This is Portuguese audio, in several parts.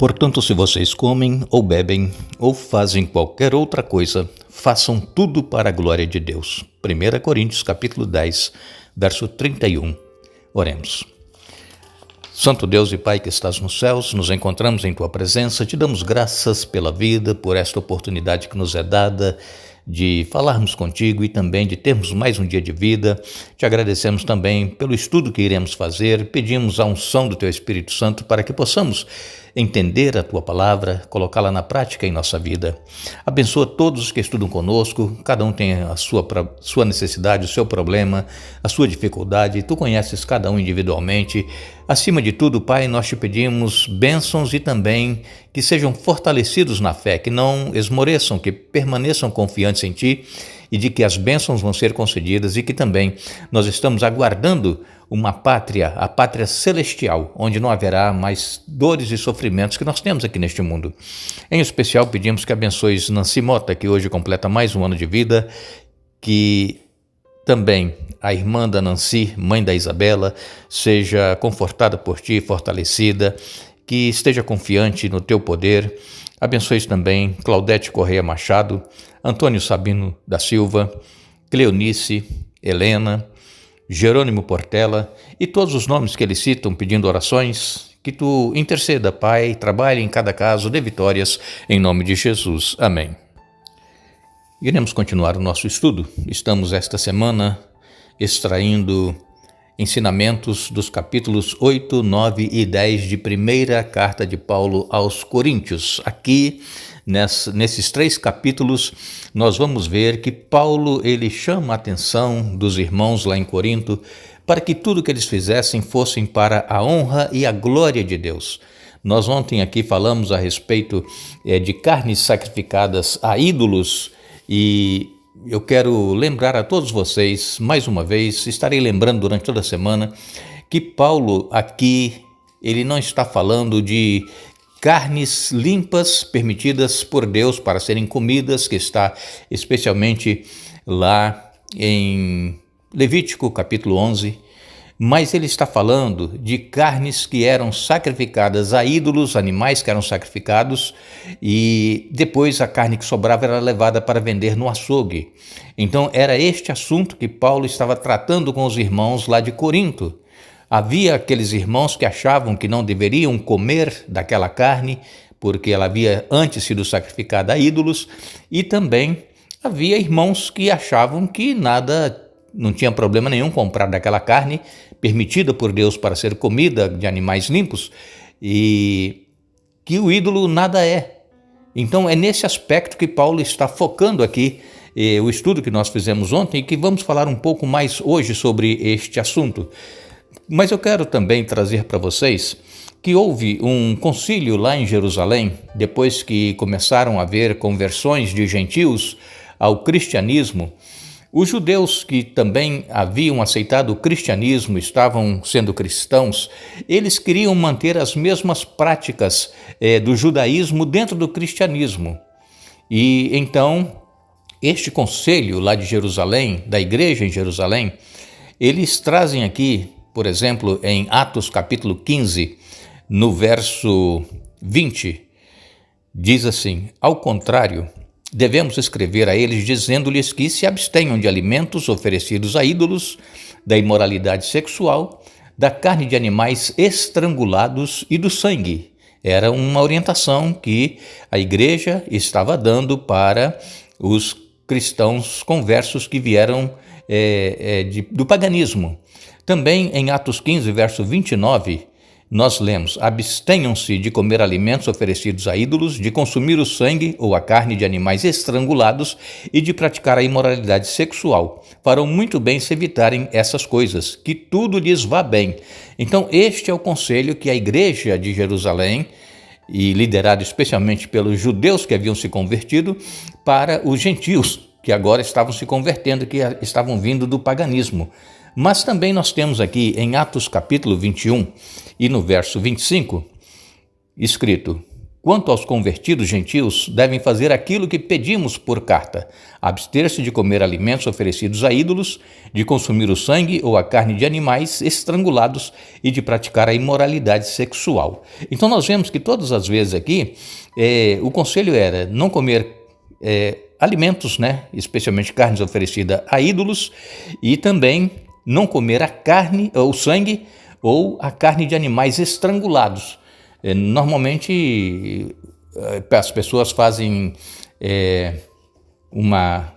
Portanto, se vocês comem ou bebem ou fazem qualquer outra coisa, façam tudo para a glória de Deus. 1 Coríntios capítulo 10, verso 31. Oremos. Santo Deus e Pai que estás nos céus, nos encontramos em Tua presença, te damos graças pela vida, por esta oportunidade que nos é dada de falarmos contigo e também de termos mais um dia de vida. Te agradecemos também pelo estudo que iremos fazer, pedimos a unção do Teu Espírito Santo para que possamos entender a Tua palavra, colocá-la na prática em nossa vida. Abençoa todos os que estudam conosco, cada um tem a sua necessidade, o seu problema, a sua dificuldade, Tu conheces cada um individualmente. Acima de tudo, Pai, nós te pedimos bênçãos e também que sejam fortalecidos na fé, que não esmoreçam, que permaneçam confiantes em Ti e de que as bênçãos vão ser concedidas e que também nós estamos aguardando uma pátria, a pátria celestial, onde não haverá mais dores e sofrimentos que nós temos aqui neste mundo. Em especial, pedimos que abençoes Nancy Mota, que hoje completa mais um ano de vida, que também a irmã da Nancy, mãe da Isabela, seja confortada por Ti, fortalecida, que esteja confiante no Teu poder. Abençoes também Claudete Correia Machado, Antônio Sabino da Silva, Cleonice, Helena, Jerônimo Portela e todos os nomes que eles citam pedindo orações, que Tu interceda, Pai, trabalhe em cada caso, dê vitórias, em nome de Jesus. Amém. Iremos continuar o nosso estudo. Estamos esta semana extraindo ensinamentos dos capítulos 8, 9 e 10 de primeira carta de Paulo aos Coríntios. Aqui, nesses 3 capítulos, nós vamos ver que Paulo ele chama a atenção dos irmãos lá em Corinto para que tudo que eles fizessem fossem para a honra e a glória de Deus. Nós ontem aqui falamos a respeito de carnes sacrificadas a ídolos e eu quero lembrar a todos vocês, mais uma vez, estarei lembrando durante toda a semana, que Paulo aqui, ele não está falando de carnes limpas permitidas por Deus para serem comidas, que está especialmente lá em Levítico capítulo 11, mas ele está falando de carnes que eram sacrificadas a ídolos, animais que eram sacrificados, e depois a carne que sobrava era levada para vender no açougue. Então era este assunto que Paulo estava tratando com os irmãos lá de Corinto. Havia aqueles irmãos que achavam que não deveriam comer daquela carne, porque ela havia antes sido sacrificada a ídolos, e também havia irmãos que achavam que não tinha problema nenhum comprar daquela carne permitida por Deus para ser comida de animais limpos e que o ídolo nada é. Então é nesse aspecto que Paulo está focando aqui o estudo que nós fizemos ontem e que vamos falar um pouco mais hoje sobre este assunto. Mas eu quero também trazer para vocês que houve um concílio lá em Jerusalém, depois que começaram a haver conversões de gentios ao cristianismo. Os judeus que também haviam aceitado o cristianismo, estavam sendo cristãos, eles queriam manter as mesmas práticas do judaísmo dentro do cristianismo. E então, este conselho lá de Jerusalém, da igreja em Jerusalém, eles trazem aqui, por exemplo, em Atos capítulo 15, no verso 20, diz assim: ao contrário, devemos escrever a eles dizendo-lhes que se abstenham de alimentos oferecidos a ídolos, da imoralidade sexual, da carne de animais estrangulados e do sangue. Era uma orientação que a igreja estava dando para os cristãos conversos que vieram do paganismo. Também em Atos 15, verso 29, nós lemos: abstenham-se de comer alimentos oferecidos a ídolos, de consumir o sangue ou a carne de animais estrangulados e de praticar a imoralidade sexual. Farão muito bem se evitarem essas coisas, que tudo lhes vá bem. Então este é o conselho que a igreja de Jerusalém, e liderado especialmente pelos judeus que haviam se convertido, para os gentios que agora estavam se convertendo, que estavam vindo do paganismo. Mas também nós temos aqui em Atos capítulo 21 e no verso 25, escrito: Quanto aos convertidos gentios, devem fazer aquilo que pedimos por carta: abster-se de comer alimentos oferecidos a ídolos, de consumir o sangue ou a carne de animais estrangulados e de praticar a imoralidade sexual. Então nós vemos que todas as vezes aqui o conselho era não comer alimentos, né, especialmente carnes oferecidas a ídolos, e também não comer a carne, ou o sangue, ou a carne de animais estrangulados. Normalmente as pessoas fazem uma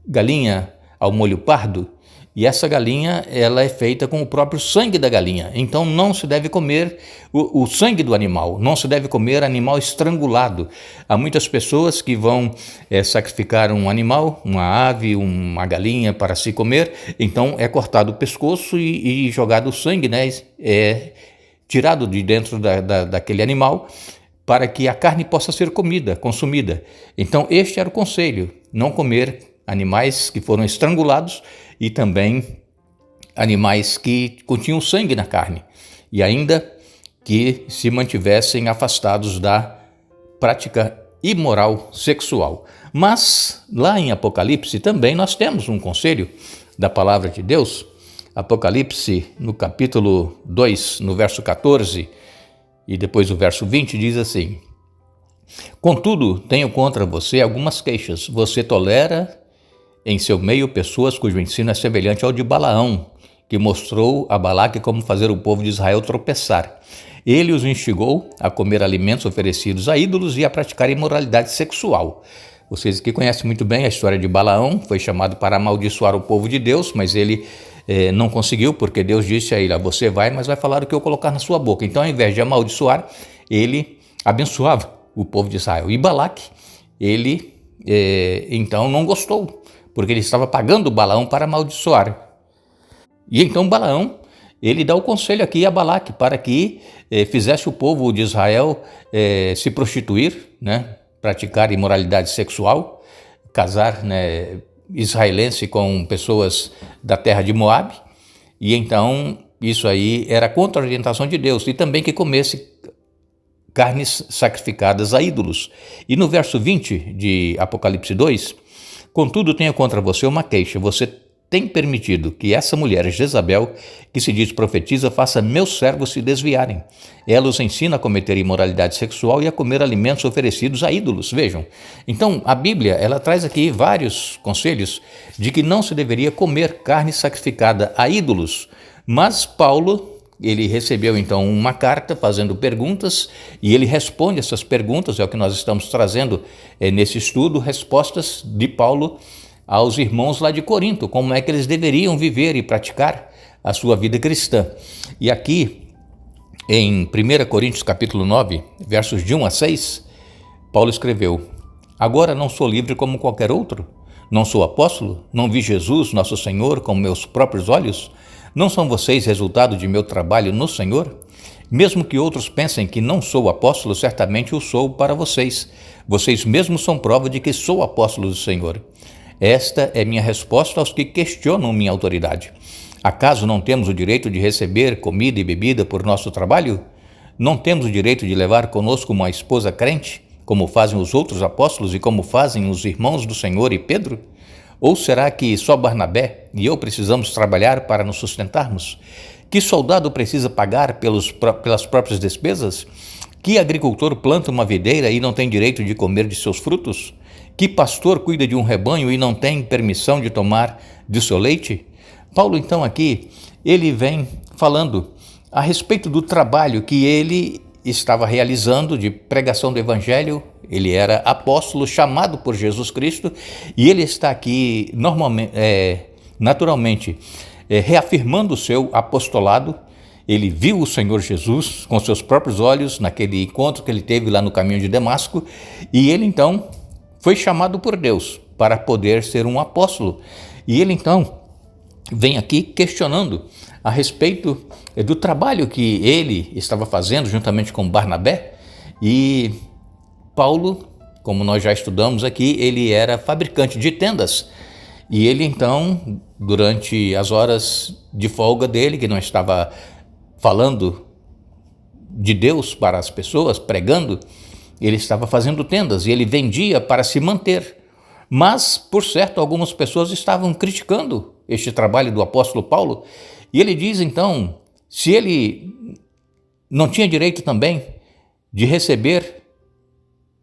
galinha ao molho pardo, e essa galinha ela é feita com o próprio sangue da galinha. Então não se deve comer o sangue do animal, não se deve comer animal estrangulado. Há muitas pessoas que vão sacrificar um animal, uma ave, uma galinha para se comer, então é cortado o pescoço e jogado o sangue, né? Tirado de dentro daquele animal para que a carne possa ser consumida. Então este era o conselho: não comer animais que foram estrangulados e também animais que continham sangue na carne, e ainda que se mantivessem afastados da prática imoral sexual. Mas lá em Apocalipse também nós temos um conselho da palavra de Deus. Apocalipse, no capítulo 2, no verso 14 e depois o verso 20, diz assim: contudo, tenho contra você algumas queixas. Você tolera em seu meio pessoas cujo ensino é semelhante ao de Balaão, que mostrou a Balaque como fazer o povo de Israel tropeçar. Ele os instigou a comer alimentos oferecidos a ídolos e a praticar imoralidade sexual. Vocês que conhecem muito bem a história de Balaão, foi chamado para amaldiçoar o povo de Deus, mas ele não conseguiu, porque Deus disse a ele: você vai, mas vai falar o que eu colocar na sua boca. Então, ao invés de amaldiçoar, ele abençoava o povo de Israel. E Balaque, ele então não gostou, porque ele estava pagando Balaão para amaldiçoar. E então Balaão, ele dá o conselho aqui a Balaque para que fizesse o povo de Israel se prostituir, né, praticar imoralidade sexual, casar, né, israelense com pessoas da terra de Moabe, e então isso aí era contra a orientação de Deus, e também que comesse carnes sacrificadas a ídolos. E no verso 20 de Apocalipse 2, contudo tenho contra você uma queixa: você tem permitido que essa mulher, Jezabel, que se diz profetiza, faça meus servos se desviarem. Ela os ensina a cometer imoralidade sexual e a comer alimentos oferecidos a ídolos. Vejam, então a Bíblia ela traz aqui vários conselhos de que não se deveria comer carne sacrificada a ídolos. Mas Paulo, ele recebeu então uma carta fazendo perguntas, e ele responde essas perguntas. É o que nós estamos trazendo nesse estudo, respostas de Paulo aos irmãos lá de Corinto, como é que eles deveriam viver e praticar a sua vida cristã. E aqui, em 1 Coríntios capítulo 9, versos de 1 a 6, Paulo escreveu: agora não sou livre como qualquer outro, não sou apóstolo, não vi Jesus, nosso Senhor, com meus próprios olhos, não são vocês resultado de meu trabalho no Senhor? Mesmo que outros pensem que não sou apóstolo, certamente o sou para vocês. Vocês mesmos são prova de que sou apóstolo do Senhor. Esta é minha resposta aos que questionam minha autoridade. Acaso não temos o direito de receber comida e bebida por nosso trabalho? Não temos o direito de levar conosco uma esposa crente, como fazem os outros apóstolos e como fazem os irmãos do Senhor e Pedro? Ou será que só Barnabé e eu precisamos trabalhar para nos sustentarmos? Que soldado precisa pagar pelas próprias despesas? Que agricultor planta uma videira e não tem direito de comer de seus frutos? Que pastor cuida de um rebanho e não tem permissão de tomar de seu leite? Paulo, então, aqui, ele vem falando a respeito do trabalho que ele estava realizando de pregação do evangelho. Ele era apóstolo chamado por Jesus Cristo, e ele está aqui naturalmente reafirmando o seu apostolado. Ele viu o Senhor Jesus com seus próprios olhos naquele encontro que ele teve lá no caminho de Damasco, e ele então foi chamado por Deus para poder ser um apóstolo. E ele então vem aqui questionando a respeito do trabalho que ele estava fazendo juntamente com Barnabé. E Paulo, como nós já estudamos aqui, ele era fabricante de tendas, e ele então, durante as horas de folga dele, que não estava falando de Deus para as pessoas, pregando, ele estava fazendo tendas e ele vendia para se manter. Mas, por certo, algumas pessoas estavam criticando este trabalho do apóstolo Paulo, e ele diz então, se ele não tinha direito também de receber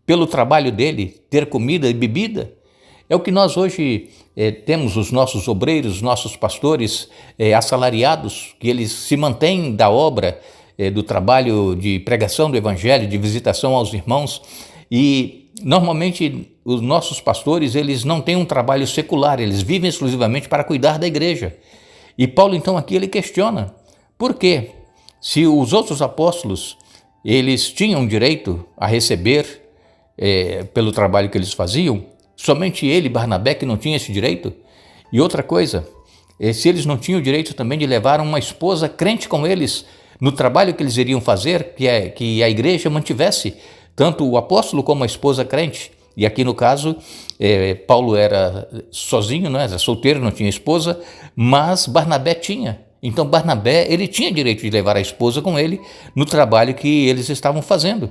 pelo trabalho dele, ter comida e bebida. É o que nós hoje temos, os nossos obreiros, os nossos pastores assalariados, que eles se mantêm da obra, do trabalho de pregação do evangelho, de visitação aos irmãos, e normalmente os nossos pastores, eles não têm um trabalho secular, eles vivem exclusivamente para cuidar da igreja. E Paulo então aqui ele questiona, por quê? Se os outros apóstolos, eles tinham direito a receber pelo trabalho que eles faziam, somente ele, Barnabé, que não tinha esse direito? E outra coisa, se eles não tinham o direito também de levar uma esposa crente com eles no trabalho que eles iriam fazer, que a igreja mantivesse tanto o apóstolo como a esposa crente. E aqui no caso, Paulo era sozinho, não era solteiro, não tinha esposa, mas Barnabé tinha. Então Barnabé, ele tinha direito de levar a esposa com ele no trabalho que eles estavam fazendo.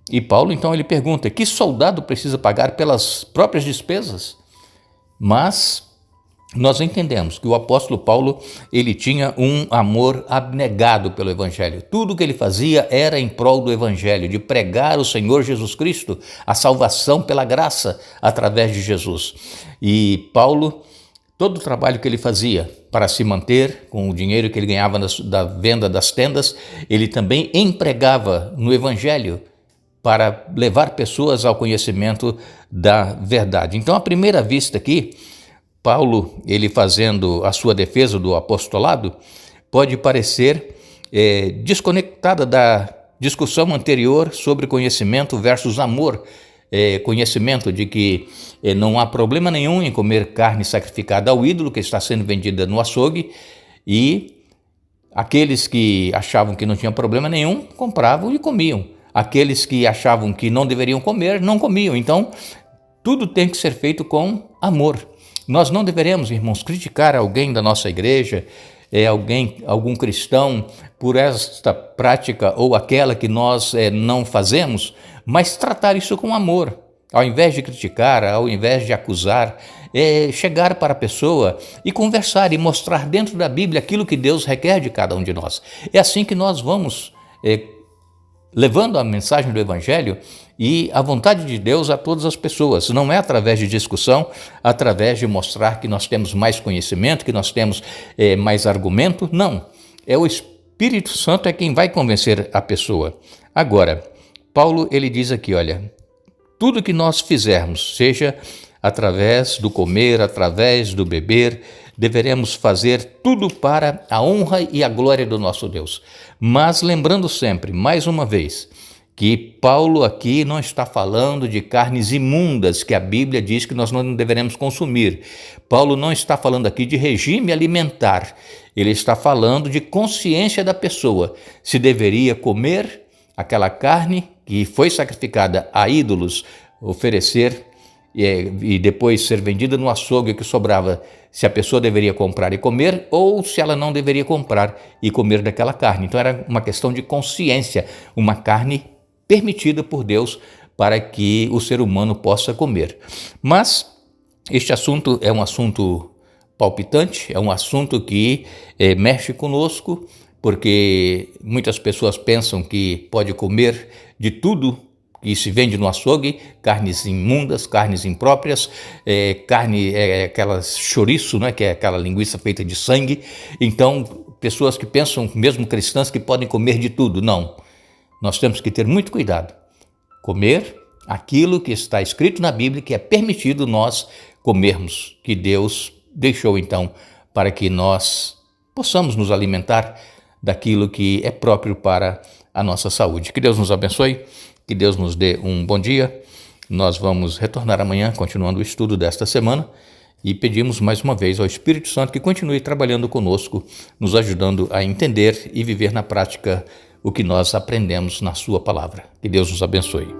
E Paulo então ele pergunta, que soldado precisa pagar pelas próprias despesas? Mas nós entendemos que o apóstolo Paulo, ele tinha um amor abnegado pelo evangelho. Tudo que ele fazia era em prol do evangelho, de pregar o Senhor Jesus Cristo, a salvação pela graça através de Jesus. E Paulo, todo o trabalho que ele fazia para se manter, com o dinheiro que ele ganhava da venda das tendas, ele também empregava no evangelho para levar pessoas ao conhecimento da verdade. Então, à primeira vista aqui, Paulo, ele fazendo a sua defesa do apostolado, pode parecer desconectada da discussão anterior sobre conhecimento versus amor. Conhecimento de que não há problema nenhum em comer carne sacrificada ao ídolo que está sendo vendida no açougue, e aqueles que achavam que não tinha problema nenhum, compravam e comiam. Aqueles que achavam que não deveriam comer, não comiam. Então, tudo tem que ser feito com amor. Nós não deveremos, irmãos, criticar alguém da nossa igreja, algum cristão, por esta prática ou aquela que nós não fazemos, mas tratar isso com amor. Ao invés de criticar, ao invés de acusar, chegar para a pessoa e conversar e mostrar dentro da Bíblia aquilo que Deus requer de cada um de nós. É assim que nós vamos levando a mensagem do Evangelho e a vontade de Deus a todas as pessoas. Não é através de discussão, através de mostrar que nós temos mais conhecimento, que nós temos mais argumento. Não, é o Espírito Santo é quem vai convencer a pessoa. Agora, Paulo ele diz aqui, olha, tudo que nós fizermos, seja através do comer, através do beber, deveremos fazer tudo para a honra e a glória do nosso Deus. Mas lembrando sempre, mais uma vez, que Paulo aqui não está falando de carnes imundas que a Bíblia diz que nós não deveremos consumir. Paulo não está falando aqui de regime alimentar. Ele está falando de consciência da pessoa, se deveria comer aquela carne que foi sacrificada a ídolos, oferecer e depois ser vendida no açougue que sobrava, se a pessoa deveria comprar e comer ou se ela não deveria comprar e comer daquela carne. Então era uma questão de consciência, uma carne permitida por Deus para que o ser humano possa comer. Mas este assunto é um assunto palpitante, é um assunto que mexe conosco, porque muitas pessoas pensam que pode comer de tudo que se vende no açougue, carnes imundas, carnes impróprias, carne, aquela chouriço, né, que é aquela linguiça feita de sangue. Então, pessoas que pensam, mesmo cristãs, que podem comer de tudo. Não, nós temos que ter muito cuidado. Comer aquilo que está escrito na Bíblia, que é permitido nós comermos, que Deus deixou então para que nós possamos nos alimentar daquilo que é próprio para a nossa saúde. Que Deus nos abençoe. Que Deus nos dê um bom dia. Nós vamos retornar amanhã, continuando o estudo desta semana, e pedimos mais uma vez ao Espírito Santo que continue trabalhando conosco, nos ajudando a entender e viver na prática o que nós aprendemos na sua palavra. Que Deus nos abençoe.